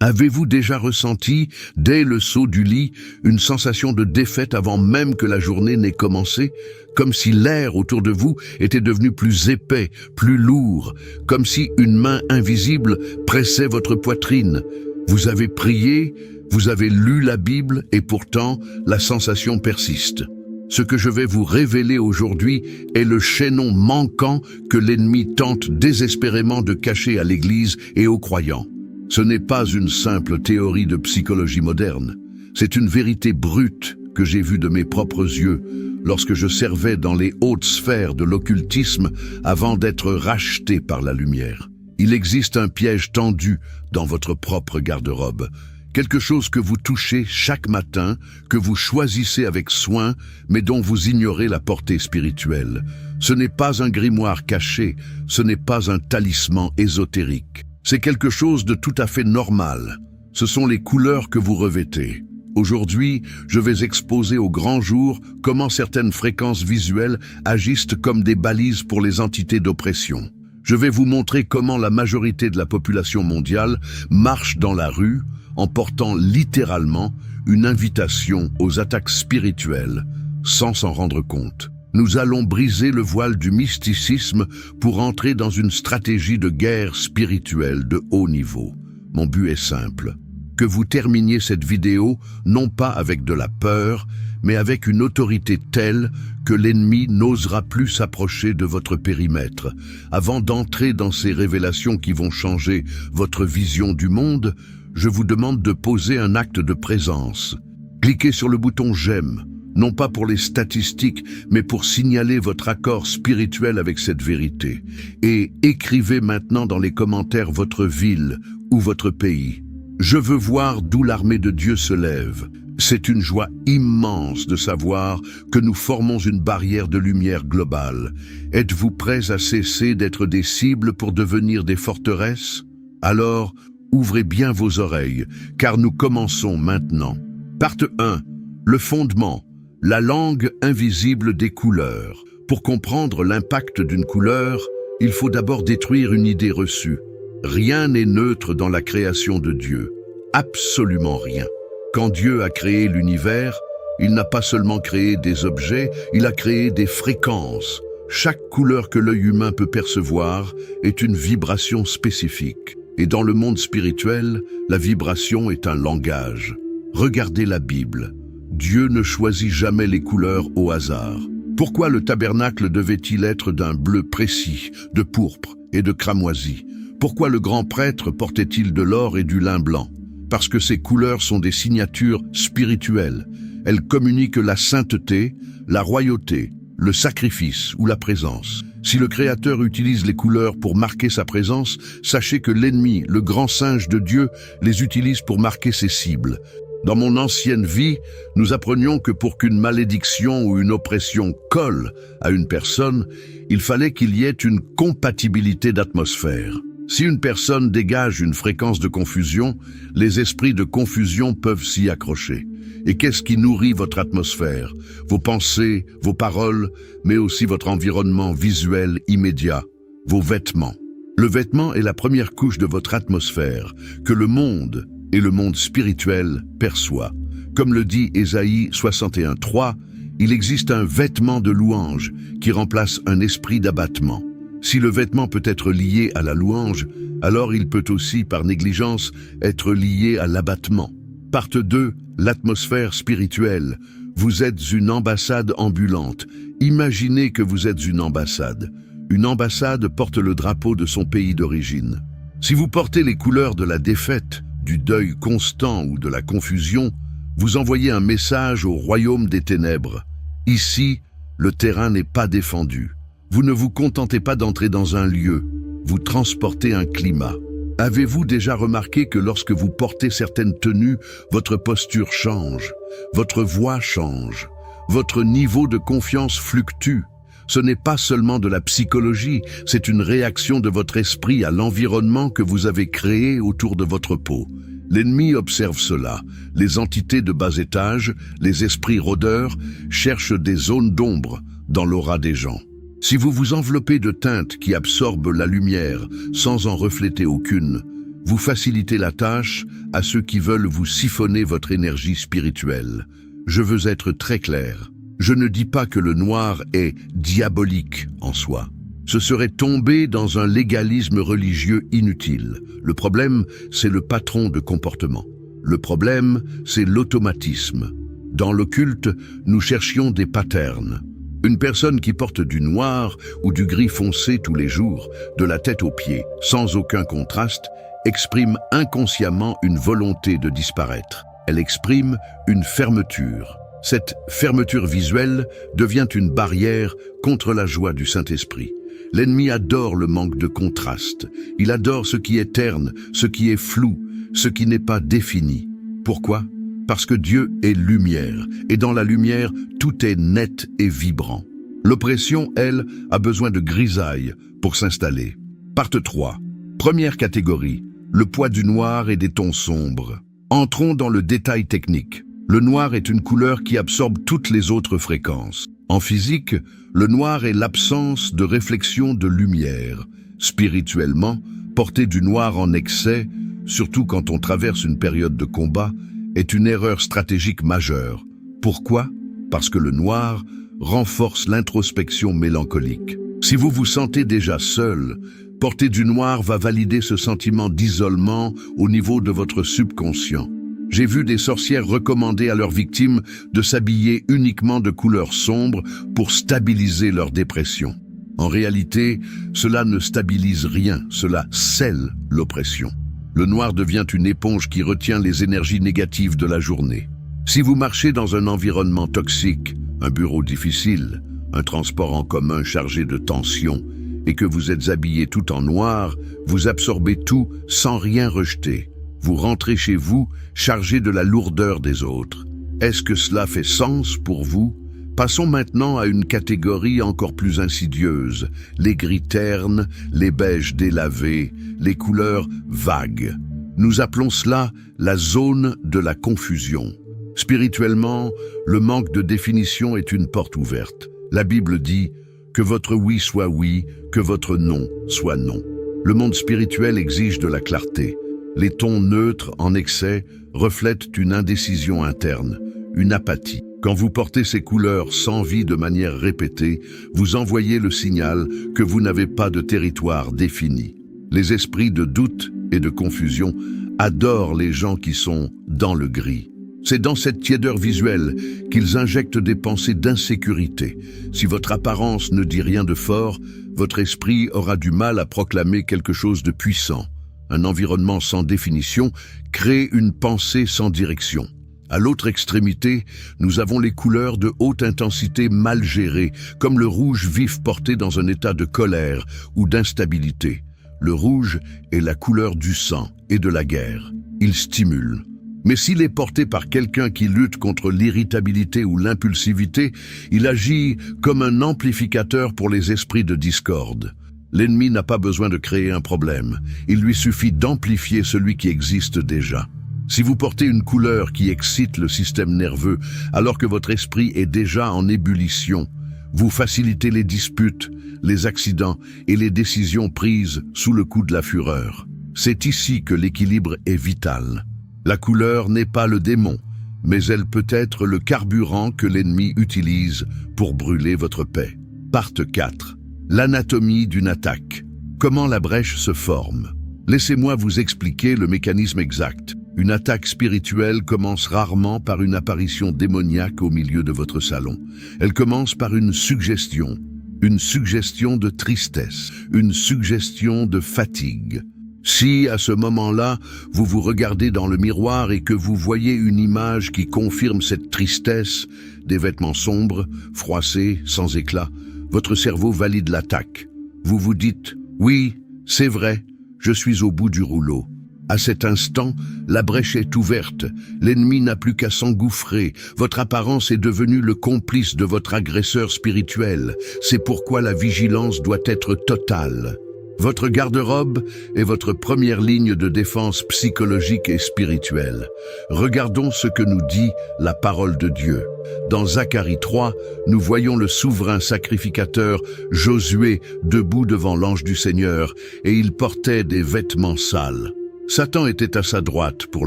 Avez-vous déjà ressenti, dès le saut du lit, une sensation de défaite avant même que la journée n'ait commencé, comme si l'air autour de vous était devenu plus épais, plus lourd, comme si une main invisible pressait votre poitrine? Vous avez prié, vous avez lu la Bible et pourtant la sensation persiste. Ce que je vais vous révéler aujourd'hui est le chaînon manquant que l'ennemi tente désespérément de cacher à l'Église et aux croyants. Ce n'est pas une simple théorie de psychologie moderne, c'est une vérité brute que j'ai vue de mes propres yeux lorsque je servais dans les hautes sphères de l'occultisme avant d'être racheté par la lumière. Il existe un piège tendu dans votre propre garde-robe, quelque chose que vous touchez chaque matin, que vous choisissez avec soin, mais dont vous ignorez la portée spirituelle. Ce n'est pas un grimoire caché, ce n'est pas un talisman ésotérique. C'est quelque chose de tout à fait normal. Ce sont les couleurs que vous revêtez. Aujourd'hui, je vais exposer au grand jour comment certaines fréquences visuelles agissent comme des balises pour les entités d'oppression. Je vais vous montrer comment la majorité de la population mondiale marche dans la rue en portant littéralement une invitation aux attaques spirituelles, sans s'en rendre compte. Nous allons briser le voile du mysticisme pour entrer dans une stratégie de guerre spirituelle de haut niveau. Mon but est simple, que vous terminiez cette vidéo non pas avec de la peur, mais avec une autorité telle que l'ennemi n'osera plus s'approcher de votre périmètre. Avant d'entrer dans ces révélations qui vont changer votre vision du monde, je vous demande de poser un acte de présence. Cliquez sur le bouton « J'aime », non pas pour les statistiques, mais pour signaler votre accord spirituel avec cette vérité. Et écrivez maintenant dans les commentaires votre ville ou votre pays. Je veux voir d'où l'armée de Dieu se lève. C'est une joie immense de savoir que nous formons une barrière de lumière globale. Êtes-vous prêts à cesser d'être des cibles pour devenir des forteresses? Alors, ouvrez bien vos oreilles, car nous commençons maintenant. Partie 1. Le fondement. La langue invisible des couleurs. Pour comprendre l'impact d'une couleur, il faut d'abord détruire une idée reçue. Rien n'est neutre dans la création de Dieu. Absolument rien. Quand Dieu a créé l'univers, il n'a pas seulement créé des objets, il a créé des fréquences. Chaque couleur que l'œil humain peut percevoir est une vibration spécifique. Et dans le monde spirituel, la vibration est un langage. Regardez la Bible. Dieu ne choisit jamais les couleurs au hasard. Pourquoi le tabernacle devait-il être d'un bleu précis, de pourpre et de cramoisi? Pourquoi le grand prêtre portait-il de l'or et du lin blanc? Parce que ces couleurs sont des signatures spirituelles. Elles communiquent la sainteté, la royauté, le sacrifice ou la présence. Si le Créateur utilise les couleurs pour marquer sa présence, sachez que l'ennemi, le grand singe de Dieu, les utilise pour marquer ses cibles. Dans mon ancienne vie, nous apprenions que pour qu'une malédiction ou une oppression colle à une personne, il fallait qu'il y ait une compatibilité d'atmosphère. Si une personne dégage une fréquence de confusion, les esprits de confusion peuvent s'y accrocher. Et qu'est-ce qui nourrit votre atmosphère? Vos pensées, vos paroles, mais aussi votre environnement visuel immédiat, vos vêtements. Le vêtement est la première couche de votre atmosphère, que le monde et le monde spirituel perçoit. Comme le dit Ésaïe 61:3, il existe un vêtement de louange qui remplace un esprit d'abattement. Si le vêtement peut être lié à la louange, alors il peut aussi, par négligence, être lié à l'abattement. Partie 2, l'atmosphère spirituelle. Vous êtes une ambassade ambulante. Imaginez que vous êtes une ambassade. Une ambassade porte le drapeau de son pays d'origine. Si vous portez les couleurs de la défaite, du deuil constant ou de la confusion, vous envoyez un message au royaume des ténèbres. Ici, le terrain n'est pas défendu. Vous ne vous contentez pas d'entrer dans un lieu, vous transportez un climat. Avez-vous déjà remarqué que lorsque vous portez certaines tenues, votre posture change, votre voix change, votre niveau de confiance fluctue? Ce n'est pas seulement de la psychologie, c'est une réaction de votre esprit à l'environnement que vous avez créé autour de votre peau. L'ennemi observe cela. Les entités de bas étage, les esprits rôdeurs, cherchent des zones d'ombre dans l'aura des gens. Si vous vous enveloppez de teintes qui absorbent la lumière sans en refléter aucune, Vous facilitez la tâche à ceux qui veulent vous siphonner votre énergie spirituelle. Je veux être très clair. Je ne dis pas que le noir est diabolique en soi. Ce serait tomber dans un légalisme religieux inutile. Le problème, c'est le patron de comportement. Le problème, c'est l'automatisme. Dans l'occulte, nous cherchions des patterns. Une personne qui porte du noir ou du gris foncé tous les jours, de la tête aux pieds, sans aucun contraste, exprime inconsciemment une volonté de disparaître. Elle exprime une fermeture. Cette fermeture visuelle devient une barrière contre la joie du Saint-Esprit. L'ennemi adore le manque de contraste. Il adore ce qui est terne, ce qui est flou, ce qui n'est pas défini. Pourquoi ? Parce que Dieu est lumière, et dans la lumière, tout est net et vibrant. L'oppression, elle, a besoin de grisaille pour s'installer. Partie 3. Première catégorie, le poids du noir et des tons sombres. Entrons dans le détail technique. Le noir est une couleur qui absorbe toutes les autres fréquences. En physique, le noir est l'absence de réflexion de lumière. Spirituellement, porter du noir en excès, surtout quand on traverse une période de combat, est une erreur stratégique majeure. Pourquoi ? Parce que le noir renforce l'introspection mélancolique. Si vous vous sentez déjà seul, porter du noir va valider ce sentiment d'isolement au niveau de votre subconscient. J'ai vu des sorcières recommander à leurs victimes de s'habiller uniquement de couleurs sombres pour stabiliser leur dépression. En réalité, cela ne stabilise rien, cela scelle l'oppression. Le noir devient une éponge qui retient les énergies négatives de la journée. Si vous marchez dans un environnement toxique, un bureau difficile, un transport en commun chargé de tension, et que vous êtes habillé tout en noir, vous absorbez tout sans rien rejeter. Vous rentrez chez vous chargé de la lourdeur des autres. Est-ce que cela fait sens pour vous ? Passons maintenant à une catégorie encore plus insidieuse, les gris ternes, les beiges délavés, les couleurs vagues. Nous appelons cela la zone de la confusion. Spirituellement, le manque de définition est une porte ouverte. La Bible dit que votre oui soit oui, que votre non soit non. Le monde spirituel exige de la clarté. Les tons neutres en excès reflètent une indécision interne, une apathie. Quand vous portez ces couleurs sans vie de manière répétée, vous envoyez le signal que vous n'avez pas de territoire défini. Les esprits de doute et de confusion adorent les gens qui sont dans le gris. C'est dans cette tiédeur visuelle qu'ils injectent des pensées d'insécurité. Si votre apparence ne dit rien de fort, votre esprit aura du mal à proclamer quelque chose de puissant. Un environnement sans définition crée une pensée sans direction. À l'autre extrémité, nous avons les couleurs de haute intensité mal gérées, comme le rouge vif porté dans un état de colère ou d'instabilité. Le rouge est la couleur du sang et de la guerre. Il stimule. Mais s'il est porté par quelqu'un qui lutte contre l'irritabilité ou l'impulsivité, il agit comme un amplificateur pour les esprits de discorde. L'ennemi n'a pas besoin de créer un problème. Il lui suffit d'amplifier celui qui existe déjà. Si vous portez une couleur qui excite le système nerveux alors que votre esprit est déjà en ébullition, vous facilitez les disputes, les accidents et les décisions prises sous le coup de la fureur. C'est ici que l'équilibre est vital. La couleur n'est pas le démon, mais elle peut être le carburant que l'ennemi utilise pour brûler votre paix. Partie 4. L'anatomie d'une attaque. Comment la brèche se forme? Laissez-moi vous expliquer le mécanisme exact. Une attaque spirituelle commence rarement par une apparition démoniaque au milieu de votre salon. Elle commence par une suggestion de tristesse, une suggestion de fatigue. Si, à ce moment-là, vous vous regardez dans le miroir et que vous voyez une image qui confirme cette tristesse, des vêtements sombres, froissés, sans éclat, votre cerveau valide l'attaque. Vous vous dites « Oui, c'est vrai, je suis au bout du rouleau ». À cet instant, la brèche est ouverte, l'ennemi n'a plus qu'à s'engouffrer, votre apparence est devenue le complice de votre agresseur spirituel. C'est pourquoi la vigilance doit être totale. Votre garde-robe est votre première ligne de défense psychologique et spirituelle. Regardons ce que nous dit la parole de Dieu. Dans Zacharie 3, nous voyons le souverain sacrificateur Josué debout devant l'ange du Seigneur, et il portait des vêtements sales. Satan était à sa droite pour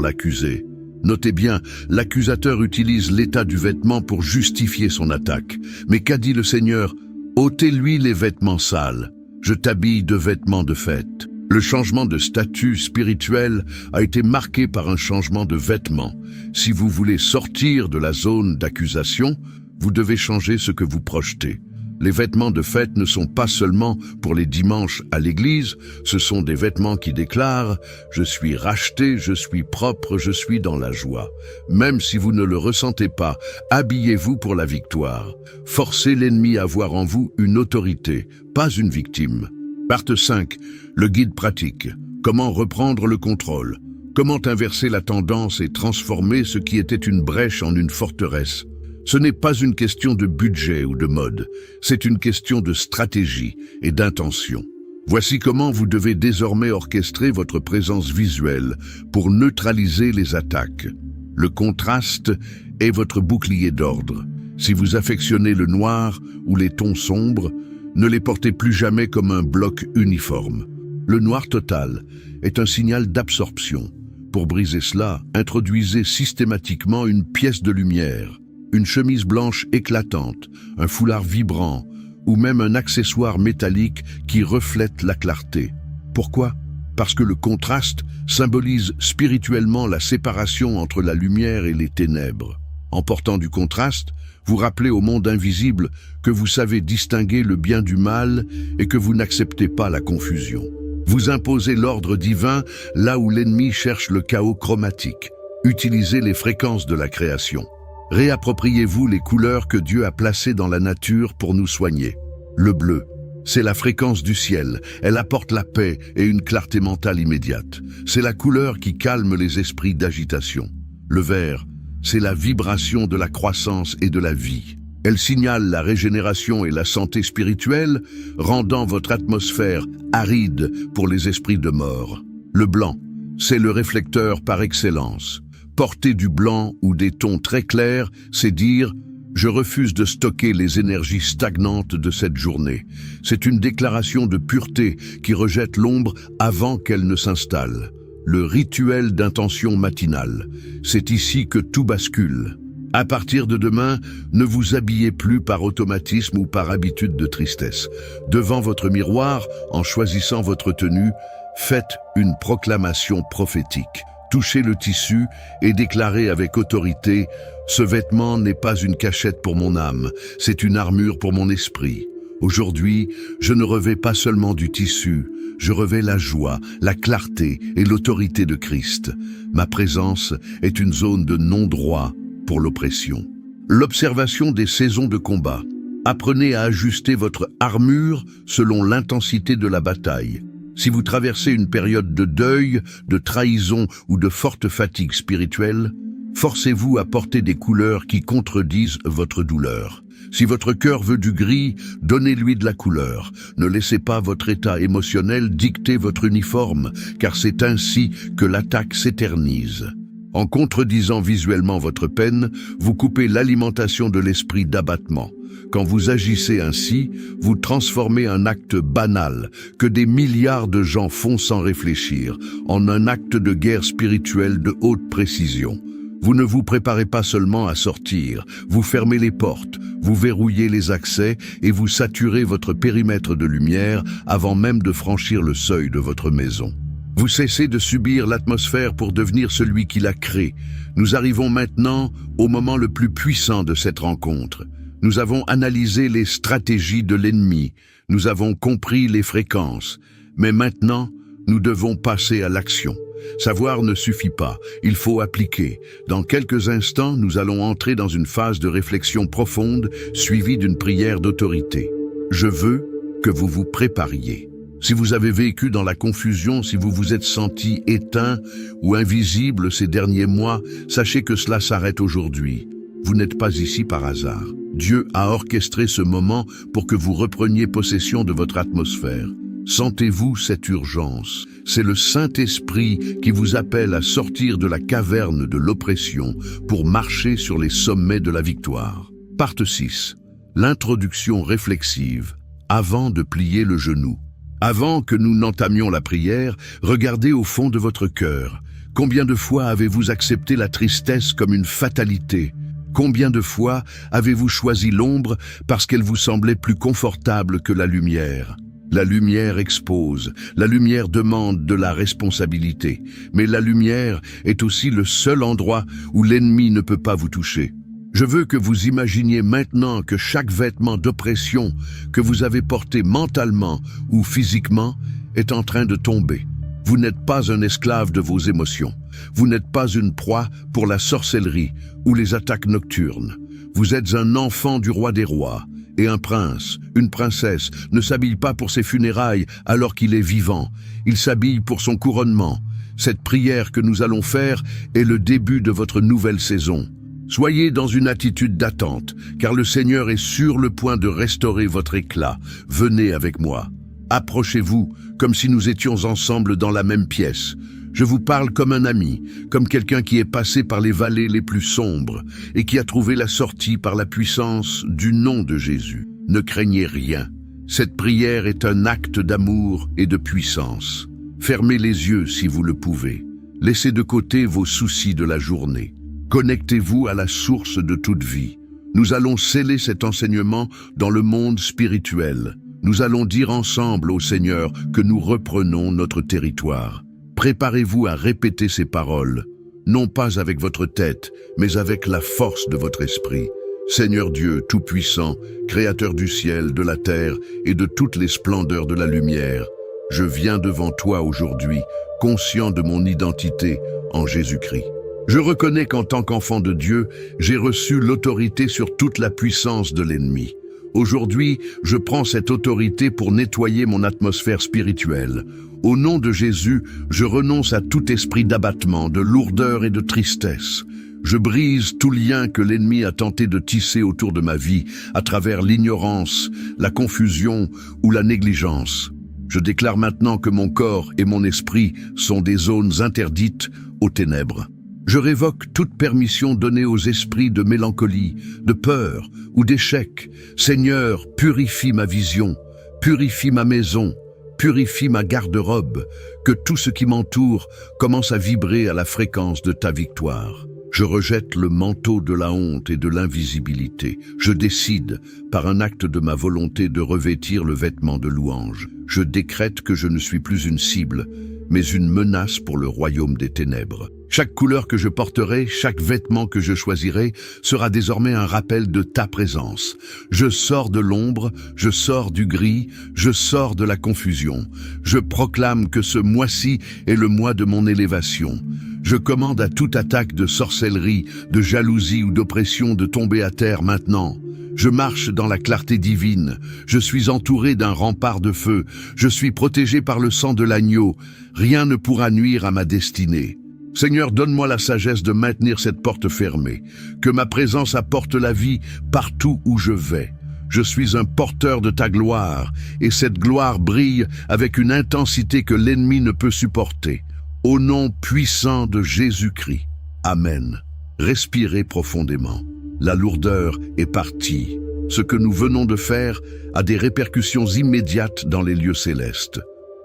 l'accuser. Notez bien, l'accusateur utilise l'état du vêtement pour justifier son attaque. Mais qu'a dit le Seigneur? Ôtez-lui les vêtements sales. Je t'habille de vêtements de fête. Le changement de statut spirituel a été marqué par un changement de vêtements. Si vous voulez sortir de la zone d'accusation, vous devez changer ce que vous projetez. Les vêtements de fête ne sont pas seulement pour les dimanches à l'église, ce sont des vêtements qui déclarent « Je suis racheté, je suis propre, je suis dans la joie ». Même si vous ne le ressentez pas, habillez-vous pour la victoire. Forcez l'ennemi à voir en vous une autorité, pas une victime. Partie 5. Le guide pratique. Comment reprendre le contrôle? Comment inverser la tendance et transformer ce qui était une brèche en une forteresse? Ce n'est pas une question de budget ou de mode, c'est une question de stratégie et d'intention. Voici comment vous devez désormais orchestrer votre présence visuelle pour neutraliser les attaques. Le contraste est votre bouclier d'ordre. Si vous affectionnez le noir ou les tons sombres, ne les portez plus jamais comme un bloc uniforme. Le noir total est un signal d'absorption. Pour briser cela, introduisez systématiquement une pièce de lumière. Une chemise blanche éclatante, un foulard vibrant ou même un accessoire métallique qui reflète la clarté. Pourquoi? Parce que le contraste symbolise spirituellement la séparation entre la lumière et les ténèbres. En portant du contraste, vous rappelez au monde invisible que vous savez distinguer le bien du mal et que vous n'acceptez pas la confusion. Vous imposez l'ordre divin là où l'ennemi cherche le chaos chromatique. Utilisez les fréquences de la création. Réappropriez-vous les couleurs que Dieu a placées dans la nature pour nous soigner. Le bleu, c'est la fréquence du ciel. Elle apporte la paix et une clarté mentale immédiate. C'est la couleur qui calme les esprits d'agitation. Le vert, c'est la vibration de la croissance et de la vie. Elle signale la régénération et la santé spirituelle, rendant votre atmosphère aride pour les esprits de mort. Le blanc, c'est le réflecteur par excellence. Porter du blanc ou des tons très clairs, c'est dire « Je refuse de stocker les énergies stagnantes de cette journée ». C'est une déclaration de pureté qui rejette l'ombre avant qu'elle ne s'installe. Le rituel d'intention matinale. C'est ici que tout bascule. À partir de demain, ne vous habillez plus par automatisme ou par habitude de tristesse. Devant votre miroir, en choisissant votre tenue, faites une proclamation prophétique. Touchez le tissu et déclarez avec autorité « Ce vêtement n'est pas une cachette pour mon âme, c'est une armure pour mon esprit. Aujourd'hui, je ne revêts pas seulement du tissu, je revêts la joie, la clarté et l'autorité de Christ. Ma présence est une zone de non-droit pour l'oppression. » L'observation des saisons de combat. Apprenez à ajuster votre armure selon l'intensité de la bataille. Si vous traversez une période de deuil, de trahison ou de forte fatigue spirituelle, forcez-vous à porter des couleurs qui contredisent votre douleur. Si votre cœur veut du gris, donnez-lui de la couleur. Ne laissez pas votre état émotionnel dicter votre uniforme, car c'est ainsi que l'attaque s'éternise. En contredisant visuellement votre peine, vous coupez l'alimentation de l'esprit d'abattement. Quand vous agissez ainsi, vous transformez un acte banal que des milliards de gens font sans réfléchir en un acte de guerre spirituelle de haute précision. Vous ne vous préparez pas seulement à sortir, vous fermez les portes, vous verrouillez les accès et vous saturez votre périmètre de lumière avant même de franchir le seuil de votre maison. Vous cessez de subir l'atmosphère pour devenir celui qui la crée. Nous arrivons maintenant au moment le plus puissant de cette rencontre. Nous avons analysé les stratégies de l'ennemi, nous avons compris les fréquences, mais maintenant, nous devons passer à l'action. Savoir ne suffit pas, il faut appliquer. Dans quelques instants, nous allons entrer dans une phase de réflexion profonde, suivie d'une prière d'autorité. Je veux que vous vous prépariez. Si vous avez vécu dans la confusion, si vous vous êtes senti éteint ou invisible ces derniers mois, sachez que cela s'arrête aujourd'hui. Vous n'êtes pas ici par hasard. Dieu a orchestré ce moment pour que vous repreniez possession de votre atmosphère. Sentez-vous cette urgence? C'est le Saint-Esprit qui vous appelle à sortir de la caverne de l'oppression pour marcher sur les sommets de la victoire. Partie 6. L'introduction réflexive, avant de plier le genou. Avant que nous n'entamions la prière, regardez au fond de votre cœur. Combien de fois avez-vous accepté la tristesse comme une fatalité? Combien de fois avez-vous choisi l'ombre parce qu'elle vous semblait plus confortable que la lumière? La lumière expose, la lumière demande de la responsabilité, mais la lumière est aussi le seul endroit où l'ennemi ne peut pas vous toucher. Je veux que vous imaginiez maintenant que chaque vêtement d'oppression que vous avez porté mentalement ou physiquement est en train de tomber. Vous n'êtes pas un esclave de vos émotions. Vous n'êtes pas une proie pour la sorcellerie ou les attaques nocturnes. Vous êtes un enfant du roi des rois. Et un prince, une princesse, ne s'habille pas pour ses funérailles alors qu'il est vivant. Il s'habille pour son couronnement. Cette prière que nous allons faire est le début de votre nouvelle saison. Soyez dans une attitude d'attente, car le Seigneur est sur le point de restaurer votre éclat. Venez avec moi. Approchez-vous comme si nous étions ensemble dans la même pièce. Je vous parle comme un ami, comme quelqu'un qui est passé par les vallées les plus sombres et qui a trouvé la sortie par la puissance du nom de Jésus. Ne craignez rien. Cette prière est un acte d'amour et de puissance. Fermez les yeux si vous le pouvez. Laissez de côté vos soucis de la journée. Connectez-vous à la source de toute vie. Nous allons sceller cet enseignement dans le monde spirituel. Nous allons dire ensemble au Seigneur que nous reprenons notre territoire. Préparez-vous à répéter ces paroles, non pas avec votre tête, mais avec la force de votre esprit. Seigneur Dieu Tout-Puissant, Créateur du ciel, de la terre et de toutes les splendeurs de la lumière, je viens devant toi aujourd'hui, conscient de mon identité en Jésus-Christ. Je reconnais qu'en tant qu'enfant de Dieu, j'ai reçu l'autorité sur toute la puissance de l'ennemi. Aujourd'hui, je prends cette autorité pour nettoyer mon atmosphère spirituelle. Au nom de Jésus, je renonce à tout esprit d'abattement, de lourdeur et de tristesse. Je brise tout lien que l'ennemi a tenté de tisser autour de ma vie, à travers l'ignorance, la confusion ou la négligence. Je déclare maintenant que mon corps et mon esprit sont des zones interdites aux ténèbres. Je révoque toute permission donnée aux esprits de mélancolie, de peur ou d'échec. Seigneur, purifie ma vision, purifie ma maison, purifie ma garde-robe, que tout ce qui m'entoure commence à vibrer à la fréquence de ta victoire. Je rejette le manteau de la honte et de l'invisibilité. Je décide, par un acte de ma volonté, de revêtir le vêtement de louange. Je décrète que je ne suis plus une cible, mais une menace pour le royaume des ténèbres. Chaque couleur que je porterai, chaque vêtement que je choisirai, sera désormais un rappel de ta présence. Je sors de l'ombre, je sors du gris, je sors de la confusion. Je proclame que ce mois-ci est le mois de mon élévation. Je commande à toute attaque de sorcellerie, de jalousie ou d'oppression de tomber à terre maintenant. Je marche dans la clarté divine. Je suis entouré d'un rempart de feu. Je suis protégé par le sang de l'agneau. Rien ne pourra nuire à ma destinée. Seigneur, donne-moi la sagesse de maintenir cette porte fermée. Que ma présence apporte la vie partout où je vais. Je suis un porteur de ta gloire, et cette gloire brille avec une intensité que l'ennemi ne peut supporter. Au nom puissant de Jésus-Christ. Amen. Respirez profondément. La lourdeur est partie. Ce que nous venons de faire a des répercussions immédiates dans les lieux célestes.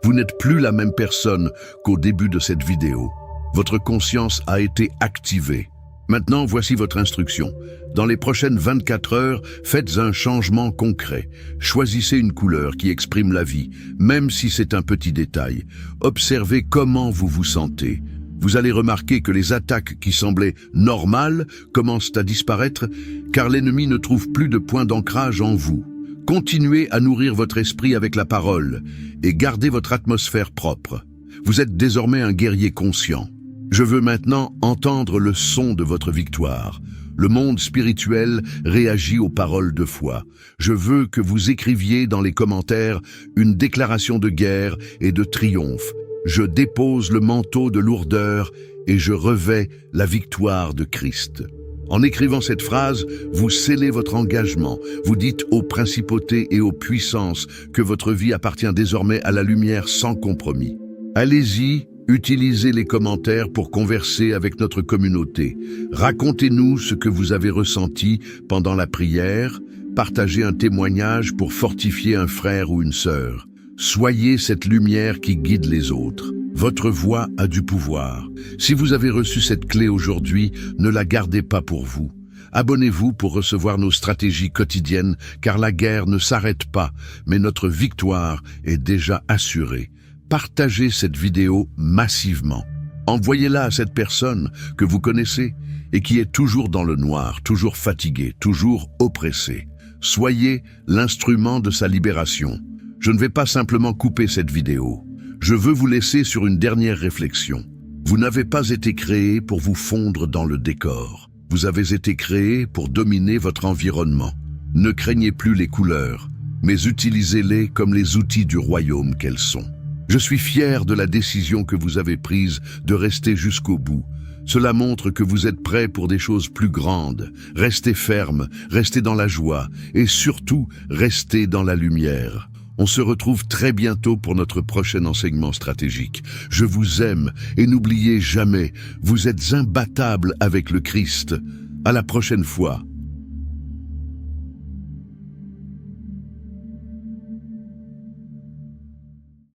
Vous n'êtes plus la même personne qu'au début de cette vidéo. Votre conscience a été activée. Maintenant, voici votre instruction. Dans les prochaines 24 heures, faites un changement concret. Choisissez une couleur qui exprime la vie, même si c'est un petit détail. Observez comment vous vous sentez. Vous allez remarquer que les attaques qui semblaient normales commencent à disparaître, car l'ennemi ne trouve plus de point d'ancrage en vous. Continuez à nourrir votre esprit avec la parole et gardez votre atmosphère propre. Vous êtes désormais un guerrier conscient. Je veux maintenant entendre le son de votre victoire. Le monde spirituel réagit aux paroles de foi. Je veux que vous écriviez dans les commentaires une déclaration de guerre et de triomphe. Je dépose le manteau de lourdeur et je revêts la victoire de Christ. En écrivant cette phrase, vous scellez votre engagement. Vous dites aux principautés et aux puissances que votre vie appartient désormais à la lumière sans compromis. Allez-y, utilisez les commentaires pour converser avec notre communauté. Racontez-nous ce que vous avez ressenti pendant la prière. Partagez un témoignage pour fortifier un frère ou une sœur. Soyez cette lumière qui guide les autres. Votre voix a du pouvoir. Si vous avez reçu cette clé aujourd'hui, ne la gardez pas pour vous. Abonnez-vous pour recevoir nos stratégies quotidiennes, car la guerre ne s'arrête pas, mais notre victoire est déjà assurée. Partagez cette vidéo massivement. Envoyez-la à cette personne que vous connaissez et qui est toujours dans le noir, toujours fatiguée, toujours oppressée. Soyez l'instrument de sa libération. Je ne vais pas simplement couper cette vidéo. Je veux vous laisser sur une dernière réflexion. Vous n'avez pas été créé pour vous fondre dans le décor. Vous avez été créé pour dominer votre environnement. Ne craignez plus les couleurs, mais utilisez-les comme les outils du royaume qu'elles sont. Je suis fier de la décision que vous avez prise de rester jusqu'au bout. Cela montre que vous êtes prêts pour des choses plus grandes. Restez ferme, restez dans la joie et surtout, restez dans la lumière. On se retrouve très bientôt pour notre prochain enseignement stratégique. Je vous aime et n'oubliez jamais, vous êtes imbattables avec le Christ. À la prochaine fois.